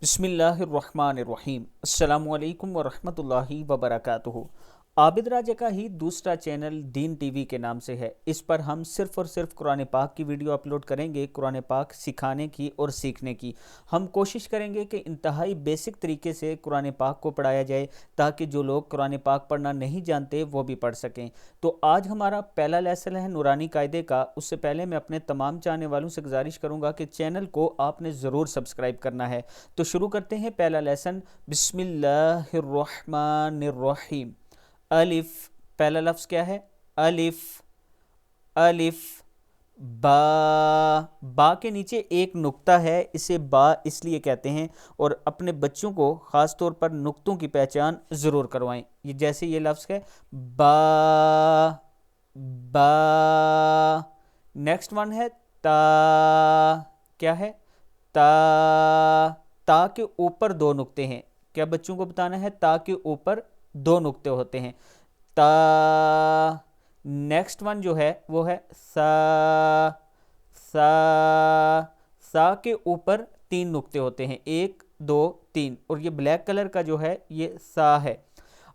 بسم اللہ الرحمن الرحیم۔ السلام علیکم ورحمۃ اللہ وبرکاتہ۔ عابد راجہ کا ہی دوسرا چینل دین ٹی وی کے نام سے ہے۔ اس پر ہم صرف اور صرف قرآن پاک کی ویڈیو اپلوڈ کریں گے، قرآن پاک سکھانے کی اور سیکھنے کی۔ ہم کوشش کریں گے کہ انتہائی بیسک طریقے سے قرآن پاک کو پڑھایا جائے تاکہ جو لوگ قرآن پاک پڑھنا نہیں جانتے وہ بھی پڑھ سکیں۔ تو آج ہمارا پہلا لیسن ہے نورانی قاعدے کا۔ اس سے پہلے میں اپنے تمام چاہنے والوں سے گزارش کروں گا کہ چینل کو آپ نے ضرور سبسکرائب کرنا ہے۔ تو شروع کرتے ہیں پہلا لیسن۔ بسم اللہ الرحمن الرحیم۔ الف، پہلا لفظ کیا ہے؟ الف، الف، با، با کے نیچے ایک نقطہ ہے، اسے با اس لیے کہتے ہیں، اور اپنے بچوں کو خاص طور پر نقطوں کی پہچان ضرور کروائیں۔ یہ جیسے یہ لفظ ہے با، با۔ نیکسٹ ون ہے تا، کیا ہے؟ تا، تا کے اوپر دو نقطے ہیں۔ کیا بچوں کو بتانا ہے؟ تا کے اوپر دو نقطے ہوتے ہیں۔ تا۔ نیکسٹ ون جو ہے وہ ہے سا، سا، سا کے اوپر تین نقطے ہوتے ہیں، ایک، دو، تین، اور یہ بلیک کلر کا جو ہے یہ سا ہے۔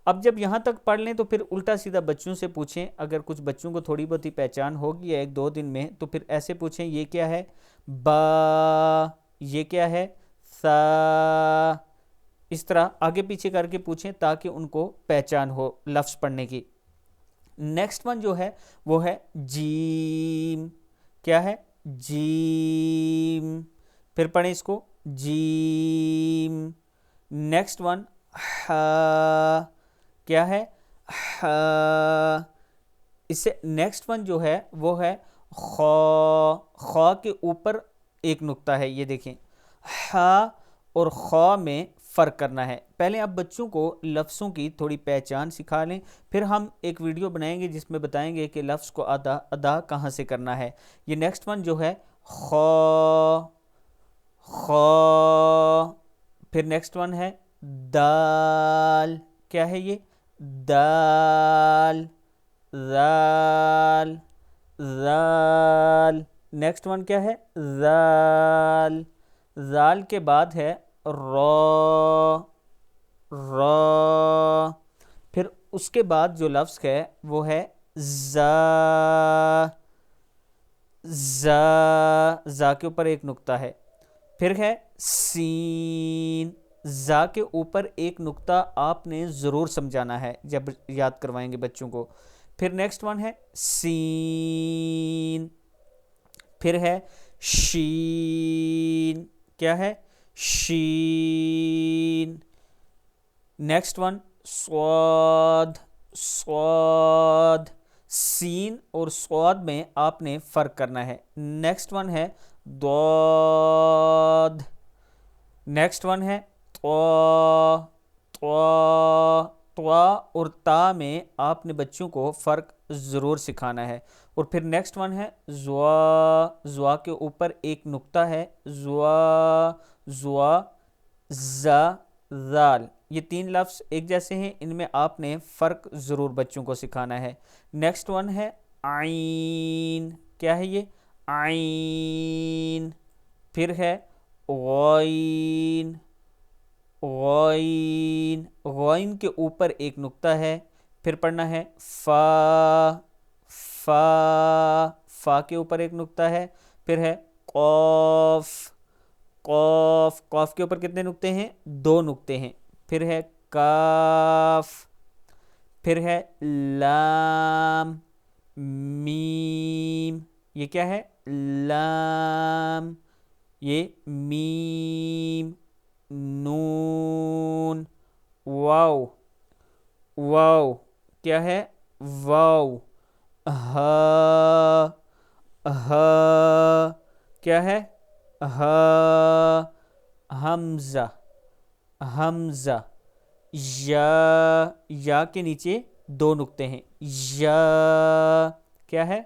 اب جب یہاں تک پڑھ لیں تو پھر الٹا سیدھا بچوں سے پوچھیں، اگر کچھ بچوں کو تھوڑی بہت ہی پہچان ہوگی ایک دو دن میں، تو پھر ایسے پوچھیں یہ کیا ہے؟ با، یہ کیا ہے؟ سا۔ اس طرح آگے پیچھے کر کے پوچھیں تاکہ ان کو پہچان ہو لفظ پڑھنے کی۔ نیکسٹ ون جو ہے وہ ہے جیم۔ کیا ہے؟ جیم۔ پھر پڑھیں اس کو، جیم۔ نیکسٹ ون ہا۔ کیا ہے؟ ہا۔ اس سے نیکسٹ ون جو ہے وہ ہے خا۔ خا کے اوپر ایک نقطہ ہے، یہ دیکھیں۔ ہا اور خا میں فرق کرنا ہے۔ پہلے آپ بچوں کو لفظوں کی تھوڑی پہچان سکھا لیں، پھر ہم ایک ویڈیو بنائیں گے جس میں بتائیں گے کہ لفظ کو ادا کہاں سے کرنا ہے۔ یہ نیکسٹ ون جو ہے خا، خا۔ پھر نیکسٹ ون ہے دال۔ کیا ہے یہ؟ دال، زال، زال۔ نیکسٹ ون کیا ہے؟ زال۔ زال کے بعد ہے را، را۔ پھر اس کے بعد جو لفظ ہے وہ ہے زا، زا، زا کے اوپر ایک نقطہ ہے۔ پھر ہے سین۔ زا کے اوپر ایک نقطہ آپ نے ضرور سمجھانا ہے جب یاد کروائیں گے بچوں کو۔ پھر نیکسٹ ون ہے سین۔ پھر ہے شین۔ کیا ہے؟ شین۔ نیکسٹ ون صاد، صاد۔ سین اور صاد میں آپ نے فرق کرنا ہے۔ نیکسٹ ون ہے ضاد۔ نیکسٹ ون ہے طا، طا، طا اور تا میں آپ نے بچوں کو فرق ضرور سکھانا ہے۔ اور پھر نیکسٹ ون ہے زوا۔ زوا کے اوپر ایک نقطہ ہے، زوا، زوا، زا، زال۔ یہ تین لفظ ایک جیسے ہیں، ان میں آپ نے فرق ضرور بچوں کو سکھانا ہے۔ نیکسٹ ون ہے عین۔ کیا ہے یہ؟ عین۔ پھر ہے غائن، غائن۔ غائن کے اوپر ایک نقطہ ہے۔ پھر پڑھنا ہے فا، فا، فا کے اوپر ایک نقطہ ہے۔ پھر ہے قاف، قاف، قاف کے اوپر کتنے نقطے ہیں؟ دو نقطے ہیں۔ پھر ہے کاف۔ پھر ہے لام، میم۔ یہ کیا ہے؟ لام۔ یہ میم، نون، واو، واو۔ کیا ہے؟ واو۔ ہا، ہا۔ کیا ہے؟ ہا۔ حمزہ، حمزہ۔ یا، یا کے نیچے دو نقطے ہیں، یا۔ کیا ہے؟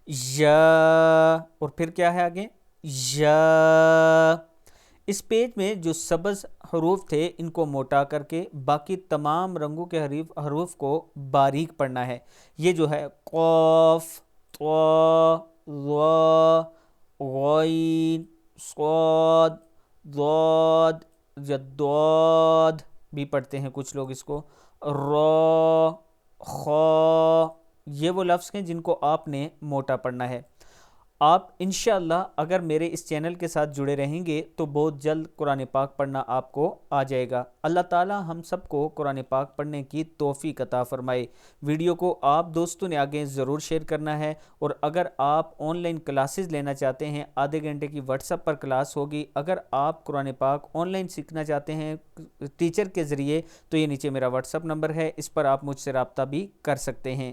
یا۔ اور پھر کیا ہے آگے؟ یا۔ اس پیج میں جو سبز حروف تھے ان کو موٹا کر کے باقی تمام رنگوں کے حروف کو باریک پڑھنا ہے۔ یہ جو ہے قاف، طا، ظا، غین، صاد، ضاد یا دود بھی پڑھتے ہیں کچھ لوگ اس کو، را، خا، یہ وہ لفظ ہیں جن کو آپ نے موٹا پڑھنا ہے۔ آپ انشاءاللہ اگر میرے اس چینل کے ساتھ جڑے رہیں گے تو بہت جلد قرآن پاک پڑھنا آپ کو آ جائے گا۔ اللہ تعالی ہم سب کو قرآن پاک پڑھنے کی توفیق عطا فرمائے۔ ویڈیو کو آپ دوستوں نے آگے ضرور شیئر کرنا ہے، اور اگر آپ آن لائن کلاسز لینا چاہتے ہیں، آدھے گھنٹے کی واٹس ایپ پر کلاس ہوگی۔ اگر آپ قرآن پاک آن لائن سیکھنا چاہتے ہیں ٹیچر کے ذریعے تو یہ نیچے میرا واٹس ایپ نمبر ہے، اس پر آپ مجھ سے رابطہ بھی کر سکتے ہیں۔